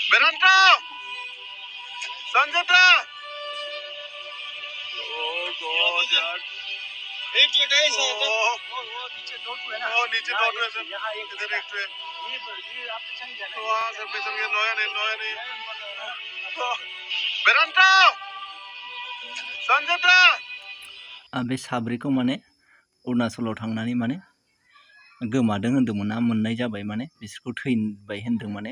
Beranta! Sanjata! Oh God, यार. एक minute है सर Oh, वो नीचे दो है ना oh, नीचे दो है सर. यहाँ एक इधर एक है. ये आप पे चल जाना वहाँ सर पे चल गया. नया नहीं. Beranta! Sanjata! बे साब्रैखौ माने अरुणाचलाव थांनानै माने गोमादों होन्दोंमोन ना मोननाय जाबाय माने बिसोरखौ थैबाय होन्दों माने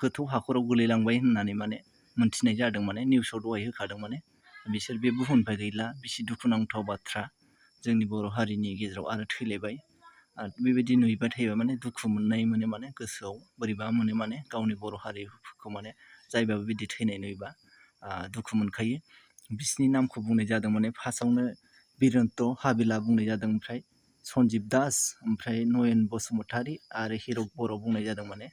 गोथौ हाखराव गोलैलांबाय होननानै माने मोनथिनाय जादों माने निउसाव दहाय होखादों माने बिसोर बे बुहुमनिफ्राय गैला बिसि दुखुनांथाव बाथ्रा जोंनि बर' हारिनि गेजेराव आरो थैलायबाय बेबायदि नुयोबा थायोबा माने दुखु मोननाय मोनो माने गोसोआव बोरैबा मोनो माने गावनि बर' हारिखौ माने जायबाबो बिदि थैनाय नुयोबा दुखु मोनखायो बिसिनि नामखौ बुंनाय जादों माने फार्स्टआवनो बिरन्त हाबिला बुंनाय जादों ओमफ्राय सन्जिब दास ओमफ्राय नयन बसुमतारी आरो हिरक बर' बुंनाय जादों माने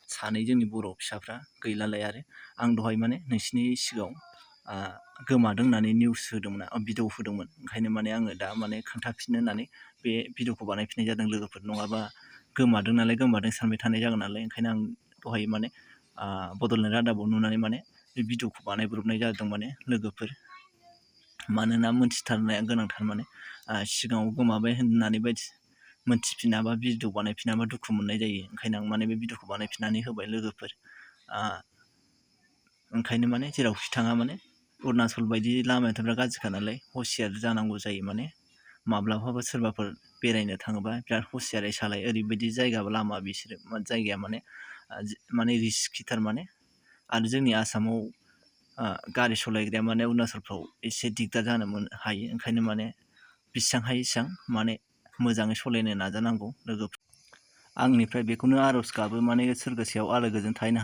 सानै जोंनि बर' फिसाफ्रा गैलालाय आरो आं दहाय माने नोंसिनि सिगाङाव गोमादों होननानै निउस होदोंमोन भिडिअ होदोंमोन ओंखायनो माने आङो दा माने खोन्थाफिननो होननानै बे भिडिअखौ बानायफिननाय जादों लोगोफोर नङाबा गोमादों नालाय गोमादों सानबाय थानाय जागोन नालाय ओंखायनो आं दहाय माने बड'लेण्ड रादाबाव नुनानै माने बे भिडिअखौ बानायब्रबनाय जादों माने लोगोफोर मानोना मोनथिथारनाया गोनांथार माने सिगाङाव गोमाबाय होननानै बायदि मोनथिफिनाबा भिडिअ बानायफिनाबा दुखु मोननाय जायो ओंखायनो आं माने बे भिडिअखौ बानायफिननानै होबाय लोगोफोर ओंखायनो माने जेरावखि थाङा माने अरुणाचल बायदि लामायाथ' बिराद गाज्रिखा नालाय हसियार जानांगौ जायो माने माब्लाबाफोर सोरबाफोर बेरायनो थाङोबा बिराद हसियारै सालाय ओरैबायदि जायगा लामा बिसोरो जायगाया माने रिस्किथार माने आरो जोंनि आसामाव गारि सालायग्राया माने अरुणाचलफ्राव एसे दिगदार जानो हायो ओंखायनो माने बेसेबां हायो एसेबां माने मोजाङै सालायनो नाजानांगौ लोगोफोर आंनिफ्राय बेखौनो आर'ज गाबो माने सोरगोसेयाव आलो गोजोन थाहैनो